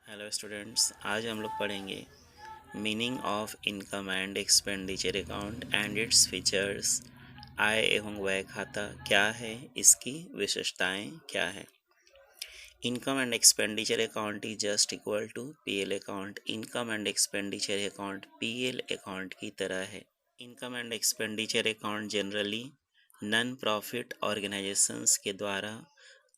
Hello students, आज हम लोग पढ़ेंगे meaning of income and expenditure account and its features. आय एवं व्यय खाता क्या है, इसकी विशेषताएं क्या है। Income and expenditure account is just equal to PL account. Income and expenditure account PL account की तरह है। Income and expenditure account generally non profit organisations के द्वारा,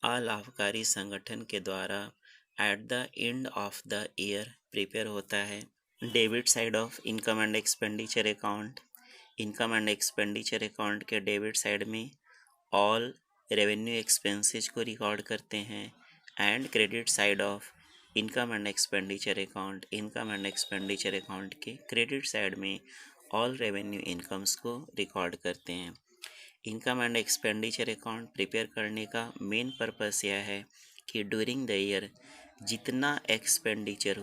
अलाभकारी संगठन के द्वारा at the end of the year prepare होता है। Debit side of income and expenditure account. Income and expenditure account के डेबिट साइड में ऑल रेवेन्यू एक्सपेंसेस को रिकॉर्ड करते हैं। And credit side of income and expenditure account. Income and expenditure account के credit side में all revenue incomes को record करते हैं। Income and expenditure account prepare करने का मेन पर्पस यह है कि ड्यूरिंग द ईयर जितना एक्सपेंडिचर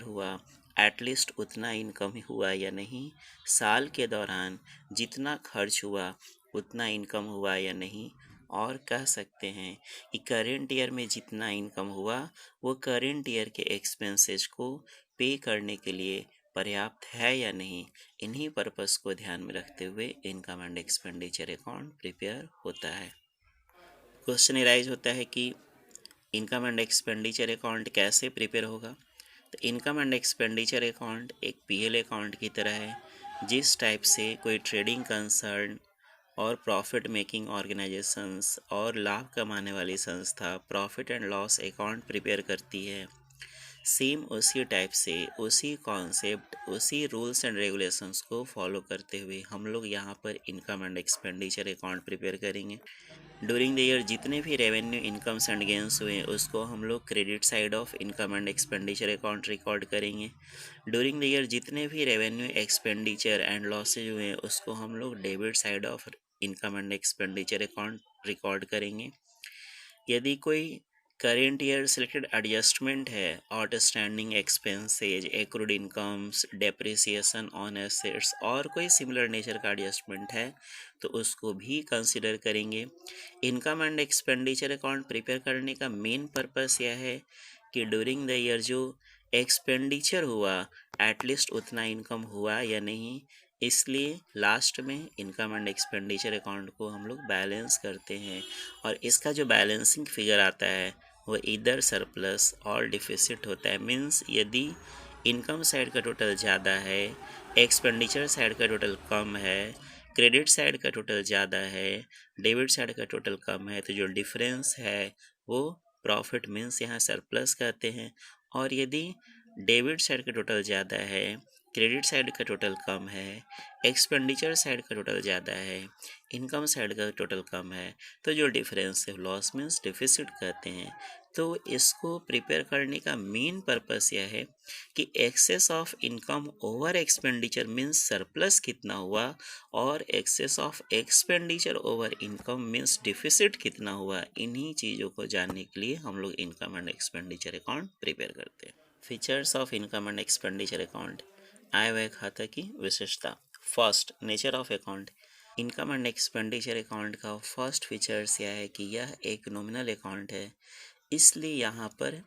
हुआ एटलीस्ट उतना इनकम हुआ या नहीं। साल के दौरान जितना खर्च हुआ उतना इनकम हुआ या नहीं। और कह सकते हैं कि करेंट ईयर में जितना इनकम हुआ वो करेंट ईयर के एक्सपेंसेस को पे करने के लिए पर्याप्त है या नहीं। इन्हीं पर्पस को ध्यान में रखते हुए income and expenditure account prepare होता है। क्वेश्चन एराइज होता है कि इनकम एंड एक्सपेंडिचर अकाउंट कैसे प्रिपेयर होगा। तो इनकम एंड एक्सपेंडिचर अकाउंट एक पीएल अकाउंट की तरह है। जिस टाइप से कोई ट्रेडिंग कंसर्न और प्रॉफिट मेकिंग ऑर्गेनाइजेशंस और लाभ कमाने वाली संस्था profit and loss account prepare करती है, सेम उसी टाइप से, उसी कॉन्सेप्ट, उसी रूल्स एंड रेगुलेशंस को फॉलो करते हुए हम लोग यहाँ पर income and expenditure account prepare करेंगे। ड्यूरिंग द ईयर जितने भी रेवेन्यू इनकम्स एंड गेंस हुए उसको हम लोग credit side of income and expenditure account record करेंगे। ड्यूरिंग द ईयर जितने भी रेवेन्यू एक्सपेंडिचर एंड लॉसेज हुए उसको हम लोग debit side of income and expenditure account record करेंगे। यदि कोई करेंट ईयर सिलेक्टेड एडजस्टमेंट है, outstanding expenses, accrued incomes, depreciation on assets और कोई सिमिलर नेचर का एडजस्टमेंट है तो उसको भी कंसिडर करेंगे। Income and expenditure account prepare करने का मेन पर्पस यह है कि ड्यूरिंग द ईयर जो एक्सपेंडिचर हुआ एटलीस्ट उतना इनकम हुआ या नहीं। इसलिए लास्ट में इनकम एंड एक्सपेंडिचर अकाउंट को हम लोग बैलेंस करते हैं और इसका जो बैलेंसिंग फिगर आता है वो इधर सरप्लस और डिफिसिट होता है। मीन्स यदि इनकम साइड का टोटल ज़्यादा है, एक्सपेंडिचर साइड का टोटल कम है, क्रेडिट साइड का टोटल ज़्यादा है, डेबिट साइड का टोटल कम है, तो जो डिफरेंस है वो प्रॉफिट मीन्स यहाँ सरप्लस कहते हैं। और यदि डेबिट साइड का टोटल ज़्यादा है, क्रेडिट साइड का टोटल कम है, एक्सपेंडिचर साइड का टोटल ज़्यादा है, इनकम साइड का टोटल कम है, तो जो डिफरेंस है लॉस मीन्स डिफिसिट कहते हैं। तो इसको प्रिपेयर करने का मेन पर्पस यह है कि excess of income over expenditure means surplus कितना हुआ और excess of expenditure over income means deficit कितना हुआ। इन्हीं चीज़ों को जानने के लिए हम लोग income and expenditure account prepare करते हैं। Features of income and expenditure account. आय व्यय खाता की विशेषता। First, nature of account. Income and expenditure account का फर्स्ट फीचर्स यह है कि यह एक नॉमिनल अकाउंट है। इसलिए यहाँ पर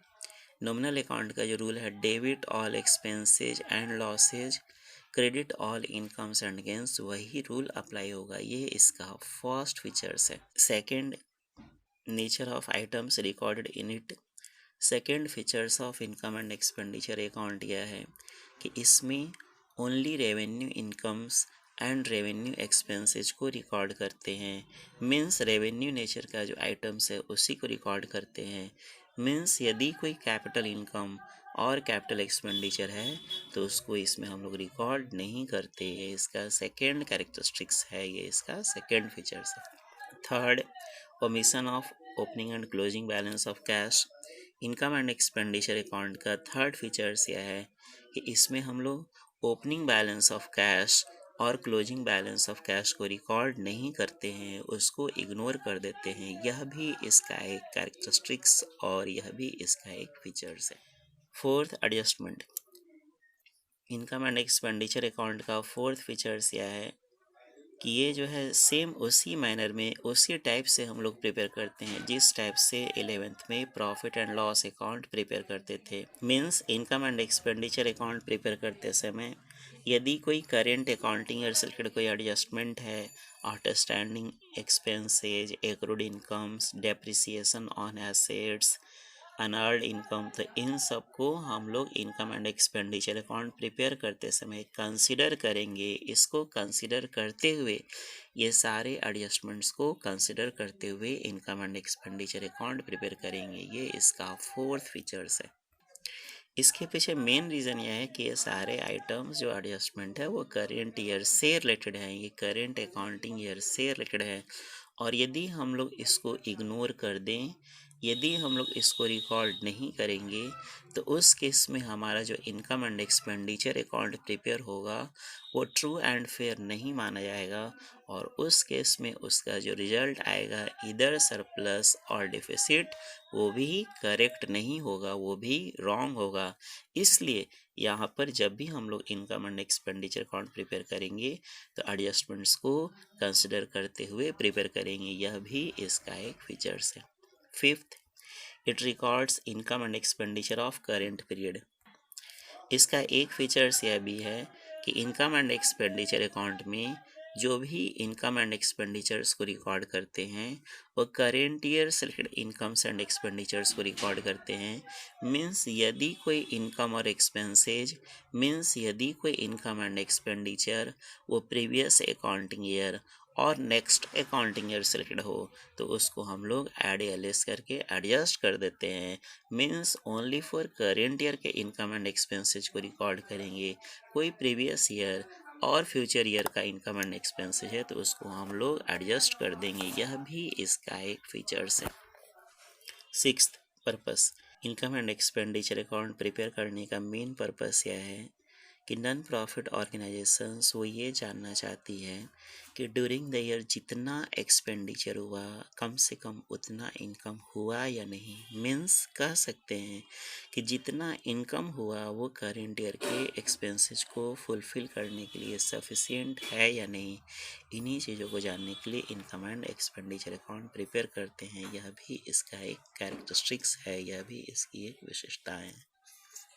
नॉमिनल अकाउंट का जो रूल है, debit all expenses and losses, credit all incomes and gains, वही रूल अप्लाई होगा। ये इसका फर्स्ट फीचर्स है। Second, nature of items recorded in it. Second features of income and expenditure account यह है कि इसमें only revenue incomes and revenue expenses को रिकॉर्ड करते हैं। मीन्स रेवेन्यू नेचर का जो आइटम्स है उसी को रिकॉर्ड करते हैं। मीन्स यदि कोई कैपिटल इनकम और कैपिटल एक्सपेंडिचर है तो उसको इसमें हम लोग रिकॉर्ड नहीं करते। ये इसका सेकेंड कैरेक्टरिस्टिक्स है, ये इसका सेकेंड फीचर्स है। Third, omission of opening and closing balance of cash. Income and expenditure account का थर्ड फीचर्स यह है कि इसमें हम लोग ओपनिंग बैलेंस ऑफ कैश और क्लोजिंग बैलेंस ऑफ कैश को रिकॉर्ड नहीं करते हैं, उसको इग्नोर कर देते हैं। यह भी इसका एक कैरेक्टरिस्टिक्स और यह भी इसका एक फीचर्स है। Fourth, adjustment. Income and expenditure account का फोर्थ फीचर्स यह है कि ये जो है सेम उसी मैनर में उसी टाइप से हम लोग प्रिपेयर करते हैं जिस टाइप से 11th में profit and loss account prepare करते थे। Means income and expenditure account prepare करते समय यदि कोई करेंट अकाउंटिंग ईयर से रिलेटेड कोई एडजस्टमेंट है, outstanding expenses, accrued incomes, depreciation on assets, unearned income, तो इन सब को हम लोग income and expenditure account prepare करते समय कंसिडर करेंगे। इसको कंसिडर करते हुए, ये सारे एडजस्टमेंट्स को कंसिडर करते हुए income and expenditure account prepare करेंगे। ये इसका फोर्थ फीचर्स है। इसके पीछे मेन रीज़न यह है कि ये सारे आइटम्स जो एडजस्टमेंट है वो करेंट ईयर से रिलेटेड हैं, ये करेंट अकाउंटिंग ईयर से रिलेटेड है। और यदि हम लोग इसको इग्नोर कर दें, यदि हम लोग इसको रिकॉर्ड नहीं करेंगे, तो उस केस में हमारा जो income and expenditure account prepare होगा वो ट्रू एंड फेयर नहीं माना जाएगा, और उस केस में उसका जो रिजल्ट आएगा इधर सरप्लस और डिफिसिट, वो भी करेक्ट नहीं होगा, वो भी रॉन्ग होगा। इसलिए यहाँ पर जब भी हम लोग income and expenditure account prepare करेंगे तो एडजस्टमेंट्स को कंसिडर करते हुए प्रिपेयर करेंगे। यह भी इसका एक फीचर्स है। Fifth, it records income and expenditure of current period. इसका एक फीचर्स यह भी है कि इनकम एंड एक्सपेंडिचर अकाउंट में जो भी इनकम एंड एक्सपेंडिचर्स को रिकॉर्ड करते हैं वो करेंट ईयर से रिलेटेड इनकम्स एंड एक्सपेंडिचर्स को रिकॉर्ड करते हैं। मीन्स यदि कोई इनकम और एक्सपेंसेज, मीन्स यदि कोई इनकम एंड एक्सपेंडिचर वो प्रीवियस अकाउंटिंग ईयर और नेक्स्ट अकाउंटिंग ईयर से रिलेटेड हो, तो उसको हम लोग ऐड या लेस करके एडजस्ट कर देते हैं। Means only for current year के इनकम एंड एक्सपेंसेज को रिकॉर्ड करेंगे। कोई प्रीवियस ईयर और फ्यूचर ईयर का इनकम एंड एक्सपेंसेज है तो उसको हम लोग एडजस्ट कर देंगे। यह भी इसका एक फीचर्स है। Sixth purpose, income and expenditure account prepare करने का मेन पर्पस यह है कि नॉन प्रॉफिट ऑर्गेनाइजेशंस वो ये जानना चाहती है कि ड्यूरिंग द ईयर जितना एक्सपेंडिचर हुआ कम से कम उतना इनकम हुआ या नहीं। मीन्स कह सकते हैं कि जितना इनकम हुआ वो करेंट ईयर के एक्सपेंसेस को फुलफ़िल करने के लिए सफिशिएंट है या नहीं। इन्हीं चीज़ों को जानने के लिए income and expenditure account prepare करते हैं। यह भी इसका एक कैरेक्टरिस्टिक्स है, यह भी इसकी एक विशेषता है।